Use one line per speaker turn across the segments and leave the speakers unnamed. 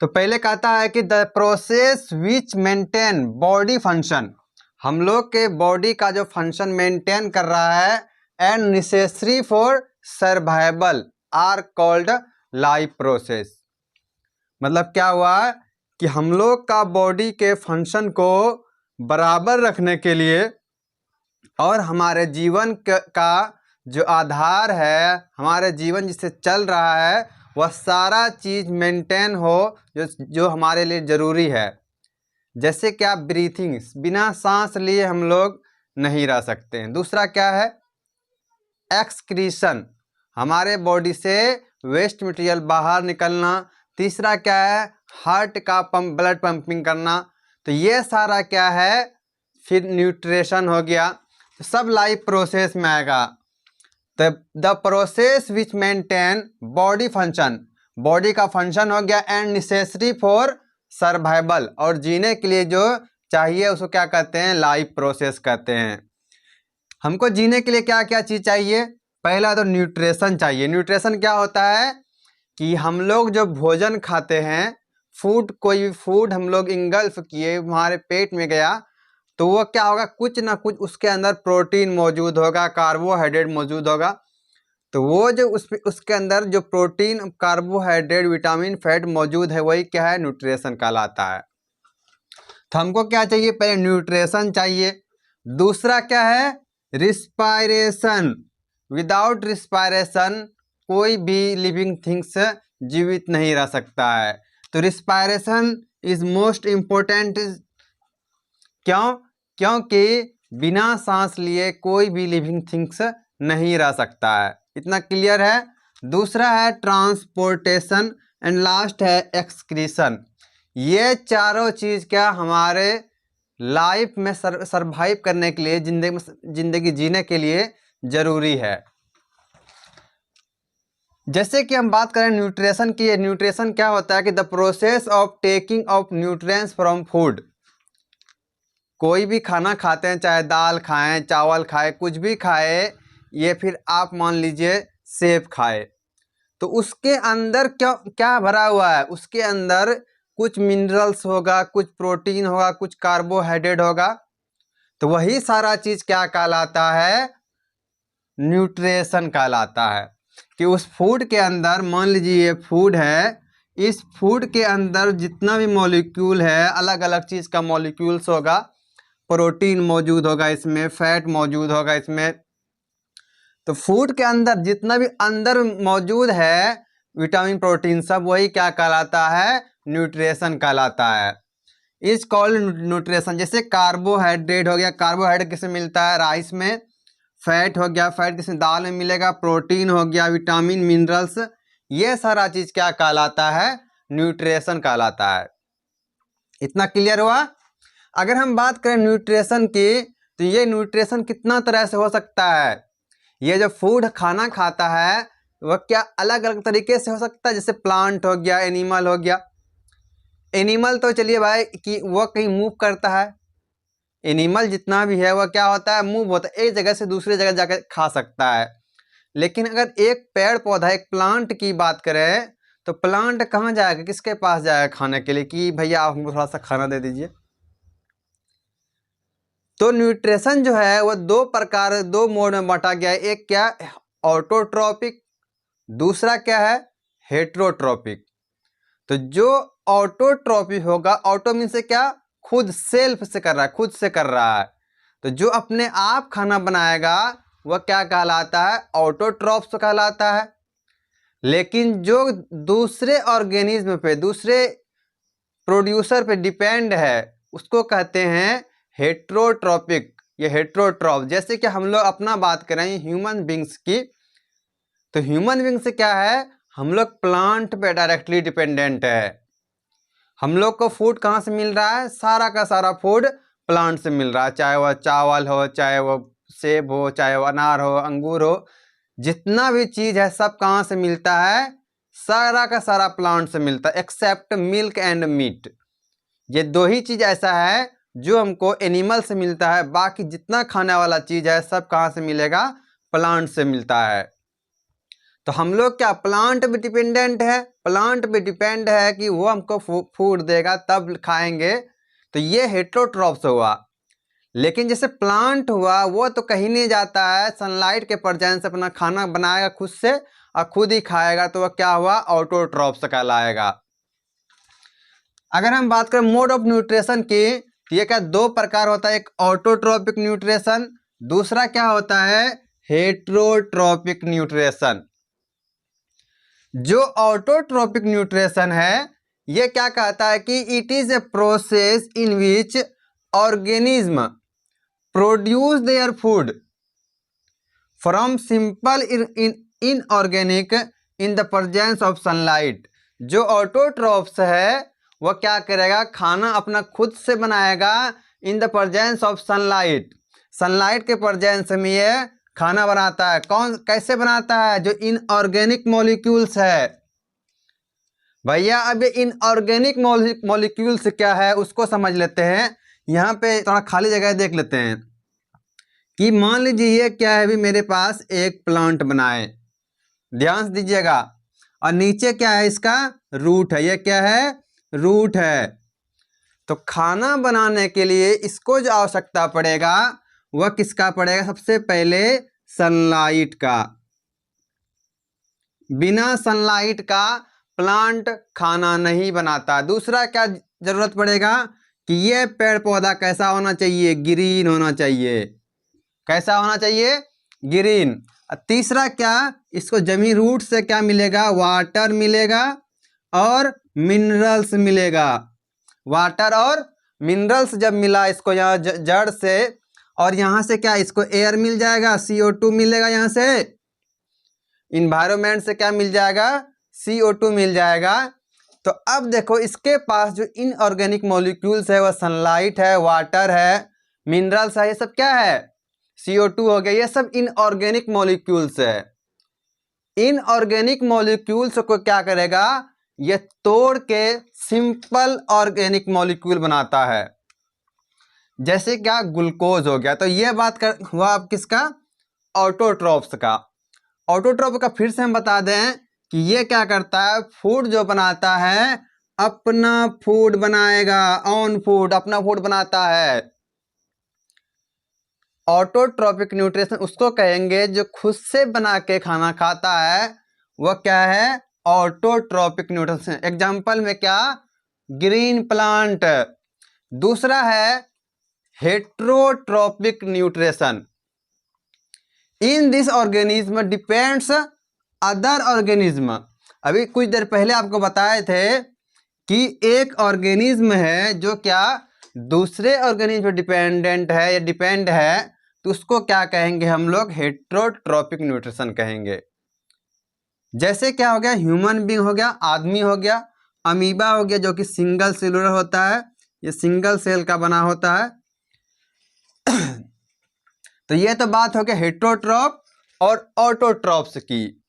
तो पहले कहता है कि the process which maintain body function, हम लोग के बॉडी का जो फंक्शन मेंटेन कर रहा है and necessary for survival are called life process. मतलब क्या हुआ कि हम लोग का बॉडी के फंक्शन को बराबर रखने के लिए और हमारे जीवन का जो आधार है, हमारे जीवन जिससे चल रहा है, वह सारा चीज़ मेंटेन हो जो हमारे लिए ज़रूरी है। जैसे क्या ब्रीथिंग, बिना सांस लिए हम लोग नहीं रह सकते हैं। दूसरा क्या है एक्सक्रीशन, हमारे बॉडी से वेस्ट मटेरियल बाहर निकलना। तीसरा क्या है हार्ट का ब्लड पंपिंग करना। तो ये सारा क्या है फिर न्यूट्रिशन हो गया, तो सब लाइफ प्रोसेस में आएगा। The process which maintain body function, body का फंक्शन हो गया एंड नेसेसरी फॉर सर्वाइवल, और जीने के लिए जो चाहिए उसको क्या कहते हैं लाइफ प्रोसेस कहते हैं। हमको जीने के लिए क्या क्या चीज़ चाहिए, पहला तो न्यूट्रिशन चाहिए। न्यूट्रिशन क्या होता है कि हम लोग जो भोजन खाते हैं, फूड, कोई भी फूड हम लोग इंगल्फ किए, हमारे पेट में गया, तो वो क्या होगा कुछ ना कुछ उसके अंदर प्रोटीन मौजूद होगा, कार्बोहाइड्रेट मौजूद होगा। तो वो जो उसके अंदर जो प्रोटीन, कार्बोहाइड्रेट, विटामिन, फैट मौजूद है, वही क्या है न्यूट्रिशन कहलाता है। तो हमको क्या चाहिए, पहले न्यूट्रिशन चाहिए। दूसरा क्या है रिस्पायरेशन, विदाउट रिस्पायरेशन कोई भी लिविंग थिंग्स जीवित नहीं रह सकता है। तो रिस्पायरेशन इज मोस्ट इम्पोर्टेंट। क्यों? क्योंकि बिना सांस लिए कोई भी लिविंग थिंग्स नहीं रह सकता है। इतना क्लियर है। दूसरा है ट्रांसपोर्टेशन एंड लास्ट है एक्सक्रीशन। ये चारों चीज़ क्या हमारे लाइफ में सरवाइव करने के लिए, जिंदगी जीने के लिए ज़रूरी है। जैसे कि हम बात करें न्यूट्रिशन की, न्यूट्रिशन क्या होता है कि the process of taking of nutrients from food. कोई भी खाना खाते हैं, चाहे दाल खाएं, चावल खाएं, कुछ भी खाए, ये फिर आप मान लीजिए सेब खाए, तो उसके अंदर क्या क्या भरा हुआ है, उसके अंदर कुछ मिनरल्स होगा, कुछ प्रोटीन होगा, कुछ कार्बोहाइड्रेट होगा। तो वही सारा चीज़ क्या कहलाता है न्यूट्रिशन कहलाता है। कि उस फूड के अंदर, मान लीजिए ये फूड है, इस फूड के अंदर जितना भी मॉलिक्यूल है, अलग अलग चीज़ का मॉलिक्यूल्स होगा, प्रोटीन मौजूद होगा इसमें, फैट मौजूद होगा इसमें। तो फूड के अंदर जितना भी अंदर मौजूद है विटामिन, प्रोटीन, सब वही क्या कहलाता है न्यूट्रिशन कहलाता है। Is called nutrition. जैसे कार्बोहाइड्रेट हो गया, कार्बोहाइड्रेट किसमें मिलता है राइस में। फैट हो गया, फैट किसमें दाल में मिलेगा। प्रोटीन हो गया, विटामिन, मिनरल्स, ये सारा चीज़ क्या कहलाता है न्यूट्रिशन कहलाता है। इतना क्लियर हुआ। अगर हम बात करें न्यूट्रिशन की, तो ये न्यूट्रिशन कितना तरह से हो सकता है। ये जो फूड खाना खाता है वह क्या अलग अलग तरीके से हो सकता है। जैसे प्लांट हो गया, एनिमल हो गया। एनिमल तो चलिए भाई कि वह कहीं मूव करता है, एनिमल जितना भी है वह क्या होता है मूव होता है, एक जगह से दूसरी जगह जाकर खा सकता है। लेकिन अगर एक पेड़ पौधा, एक प्लांट की बात करें, तो प्लांट कहाँ जाएगा, किसके पास जाएगा खाने के लिए कि भैया आप हमको थोड़ा सा खाना दे दीजिए। तो न्यूट्रिशन जो है वह दो मोड में बांटा गया है। एक क्या ऑटोट्रॉपिक, दूसरा क्या है हेट्रोट्रॉपिक। तो जो ऑटोट्रॉपिक होगा, ऑटो मीन से क्या खुद, सेल्फ से कर रहा है, खुद से कर रहा है। तो जो अपने आप खाना बनाएगा वह क्या कहलाता है ऑटोट्रॉप्स कहलाता है। लेकिन जो दूसरे ऑर्गेनिज्म पे, दूसरे प्रोड्यूसर पे डिपेंड है, उसको कहते हैं हेट्रोट्रॉपिक। ये हेट्रोट्रॉप। जैसे कि हम लोग अपना बात करें ह्यूमन बींग्स की, तो ह्यूमन बींग से क्या है हम लोग प्लांट पे डायरेक्टली डिपेंडेंट है। हम लोग को फूड कहाँ से मिल रहा है, सारा का सारा फूड प्लांट से मिल रहा है। चाहे वह चावल हो, चाहे वह सेब हो, चाहे वह अनार हो, अंगूर हो, जितना भी चीज़ है सब कहाँ से मिलता है, सारा का सारा प्लांट से मिलता है, एक्सेप्ट मिल्क एंड मीट। ये दो ही चीज़ ऐसा है जो हमको एनिमल से मिलता है। बाकी जितना खाने वाला चीज़ है सब कहाँ से मिलेगा, प्लांट से मिलता है। तो हम लोग क्या प्लांट पे डिपेंडेंट है, प्लांट पे डिपेंड है कि वो हमको फूड देगा तब खाएंगे, तो ये हेटेरोट्रॉप्स हुआ। लेकिन जैसे प्लांट हुआ वो तो कहीं नहीं जाता है, सनलाइट के प्रेजेंस से अपना खाना बनाएगा खुद से और खुद ही खाएगा, तो वह क्या हुआ, ऑटोट्रॉप्स कहलाएगा। अगर हम बात करें मोड ऑफ न्यूट्रिशन की, तो ये क्या दो प्रकार होता है, एक ऑटोट्रॉपिक न्यूट्रिशन, दूसरा क्या होता है, हेटेरोट्रॉपिक न्यूट्रिशन। जो ऑटोट्रॉपिक न्यूट्रिशन है ये क्या कहता है कि it is a process in which organism produce their food from simple inorganic in the presence of sunlight. जो ऑटोट्रॉप्स है वह क्या करेगा, खाना अपना खुद से बनाएगा in the presence of sunlight. Sunlight के प्रेजेंस में ये खाना बनाता है। कौन कैसे बनाता है, जो इनऑर्गेनिक मॉलिक्यूल्स है भैया। अब ये इनऑर्गेनिक मॉलिक्यूल्स क्या है उसको समझ लेते हैं। यहाँ पे थोड़ा खाली जगह देख लेते हैं कि मान लीजिए ये क्या है, भी मेरे पास एक प्लांट बनाए, ध्यान से दीजिएगा, और नीचे क्या है, इसका रूट है, ये क्या है, रूट है। तो खाना बनाने के लिए इसको जो आवश्यकता पड़ेगा वह किसका पड़ेगा, सबसे पहले सनलाइट का। बिना सनलाइट का प्लांट खाना नहीं बनाता। दूसरा क्या जरूरत पड़ेगा कि ये पेड़ पौधा कैसा होना चाहिए, ग्रीन होना चाहिए। कैसा होना चाहिए, ग्रीन। तीसरा क्या, इसको जमीन रूट से क्या मिलेगा, वाटर मिलेगा और मिनरल्स मिलेगा। वाटर और मिनरल्स जब मिला इसको यहाँ जड़ से, और यहाँ से क्या इसको एयर मिल जाएगा, CO2 मिलेगा, यहाँ से इन्वायरमेंट से क्या मिल जाएगा, CO2 मिल जाएगा। तो अब देखो इसके पास जो इनऑर्गेनिक मॉलिक्यूल्स है वह सनलाइट है, वाटर है, मिनरल्स है, ये सब क्या है, CO2 हो गया, ये सब इनऑर्गेनिक मॉलिक्यूल्स है। इनऑर्गेनिक मॉलिक्यूल्स को क्या करेगा, ये तोड़ के सिंपल ऑर्गेनिक मॉलिक्यूल बनाता है। जैसे क्या ग्लूकोज हो गया। तो ये बात कर हुआ अब किसका, ऑटोट्रॉप्स का। ऑटोट्रॉप का फिर से हम बता दें कि ये क्या करता है, फूड जो बनाता है अपना फूड बनाएगा, ऑन फूड, अपना फूड बनाता है। ऑटोट्रॉपिक न्यूट्रिशन उसको कहेंगे जो खुद से बना के खाना खाता है, वह क्या है, ऑटोट्रॉपिक न्यूट्रिशन। एग्जाम्पल में क्या, ग्रीन प्लांट। दूसरा है heterotrophic nutrition. In this organism depends other organism. अभी कुछ देर पहले आपको बताए थे कि एक ऑर्गेनिज्म है जो क्या दूसरे ऑर्गेनिज्म पर डिपेंडेंट है या डिपेंड है, तो उसको क्या कहेंगे हम लोग, हेटेरोट्रॉपिक न्यूट्रिशन कहेंगे। जैसे क्या हो गया, ह्यूमन बीइंग हो गया, आदमी हो गया, अमीबा हो गया जो कि सिंगल सेलुलर होता है, ये सिंगल सेल का बना होता है। तो ये तो बात हो गया हेटेरोट्रॉप और ऑटोट्रॉप्स की।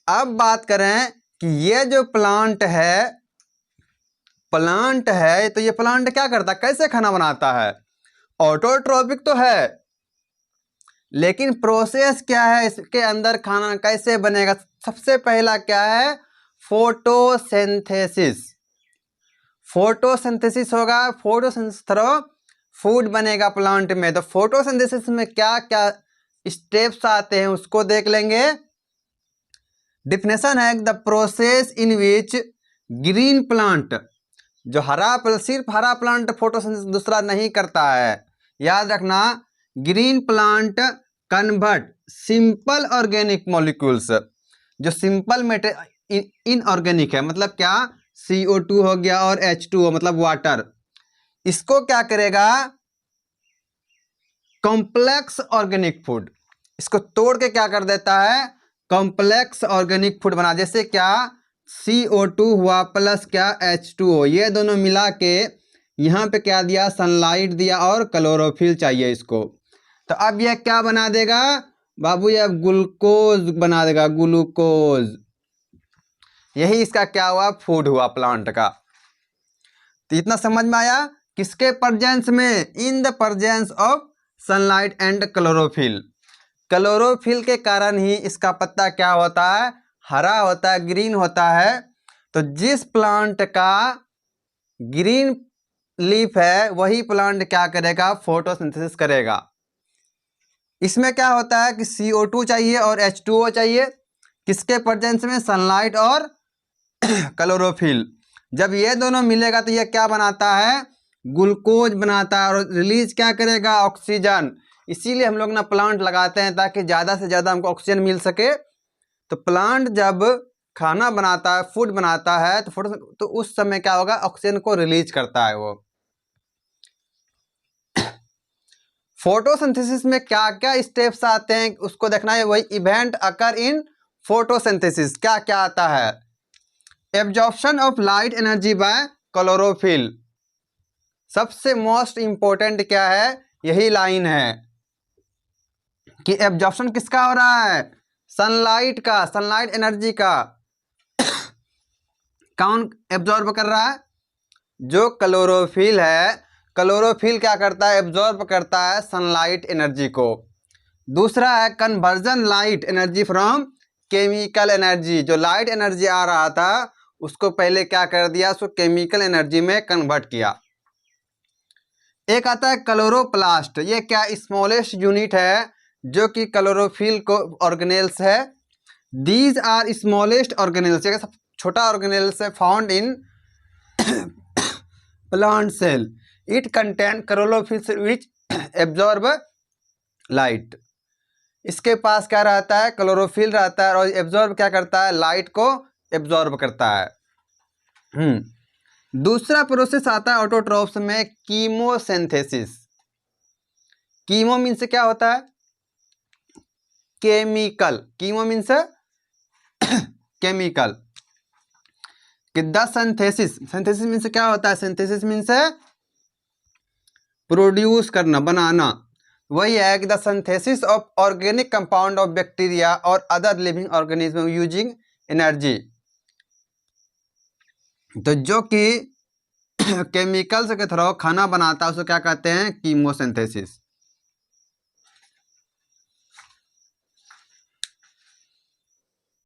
अब बात करें कि ये जो प्लांट है तो ये प्लांट क्या करता है, कैसे खाना बनाता है, ऑटोट्रॉपिक तो है, लेकिन प्रोसेस क्या है, इसके अंदर खाना कैसे बनेगा। सबसे पहला क्या है, फोटोसिंथेसिस। फोटोसिंथेसिस होगा, फोटोसिंथेसिस थ्रू फूड बनेगा प्लांट में। तो फोटोसिंथेसिस में क्या क्या स्टेप्स आते हैं उसको देख लेंगे। डिफिनेशन है, the process in which green plant, जो सिर्फ हरा प्लांट फोटोसिंथेसिस दूसरा नहीं करता है, याद रखना, green plant convert simple organic molecules, जो सिंपल इनऑर्गेनिक है, मतलब क्या, CO2 हो गया और H2O मतलब वाटर, इसको क्या करेगा, कॉम्प्लेक्स ऑर्गेनिक फूड, इसको तोड़ के क्या कर देता है, कॉम्प्लेक्स ऑर्गेनिक फूड बना। जैसे क्या, CO2 हुआ प्लस क्या, H2O, ये दोनों मिला के यहाँ पे क्या दिया, सनलाइट दिया और क्लोरोफिल चाहिए इसको। तो अब यह क्या बना देगा बाबू, ये ग्लूकोज बना देगा, ग्लूकोज। यही इसका क्या हुआ, फूड हुआ प्लांट का। तो इतना समझ में आया, किसके प्रेजेंस में, in the presence of sunlight and chlorophyll. Chlorophyll के कारण ही इसका पत्ता क्या होता है, हरा होता है, ग्रीन होता है, तो जिस प्लांट का ग्रीन लीफ है वही प्लांट क्या करेगा, फोटोसिंथेसिस करेगा। इसमें क्या होता है कि CO2 चाहिए और H2O चाहिए, किसके प्रेजेंस में, सनलाइट और क्लोरोफिल। जब ये दोनों मिलेगा तो ये क्या बनाता है, ग्लूकोज बनाता है, और रिलीज क्या करेगा, ऑक्सीजन। इसीलिए हम लोग ना प्लांट लगाते हैं ताकि ज़्यादा से ज़्यादा हमको ऑक्सीजन मिल सके। तो प्लांट जब खाना बनाता है, फूड बनाता है, तो उस समय क्या होगा, ऑक्सीजन को रिलीज करता है वो। फोटोसिंथेसिस में क्या क्या स्टेप्स आते हैं उसको देखना है, वही इवेंट अकर इन फोटोसिंथेसिस। क्या क्या आता है, absorption of light energy by chlorophyll. सबसे मोस्ट इंपॉर्टेंट क्या है, यही लाइन है कि एब्जॉर्प्शन किसका हो रहा है, सनलाइट का, सनलाइट एनर्जी का। कौन एब्जॉर्ब कर रहा है, जो क्लोरोफिल है। क्लोरोफिल क्या करता है, एब्जॉर्ब करता है सनलाइट एनर्जी को। दूसरा है conversion light energy from chemical energy. जो लाइट एनर्जी आ रहा था उसको पहले क्या कर दिया, उसको केमिकल एनर्जी में कन्वर्ट किया। एक आता है क्लोरोप्लास्ट, ये क्या स्मॉलेस्ट यूनिट है जो कि क्लोरोफिल को ऑर्गेनेल्स है। दीज आर स्मॉलेस्ट ऑर्गेनेल्स, ये सब छोटा ऑर्गेनेल्स है, found in plant cell. It contain chlorophyll which absorb light. इसके पास क्या रहता है, क्लोरोफिल रहता है, और एब्जॉर्ब क्या करता है, लाइट को एब्जॉर्ब करता है। दूसरा प्रोसेस आता है ऑटोट्रॉफ्स में, कीमोसिंथेसिस। कीमो मीन्स क्या होता है, केमिकल। Chemo means chemical. कि द सिंथेसिस, सिंथेसिस मीन्स क्या होता है, सिंथेसिस मीन्स प्रोड्यूस करना, बनाना। वही है कि the synthesis of organic compound of bacteria और other living organism using energy. तो जो कि केमिकल्स के थ्रू खाना बनाता है उसको क्या कहते हैं, कीमोसिंथेसिस।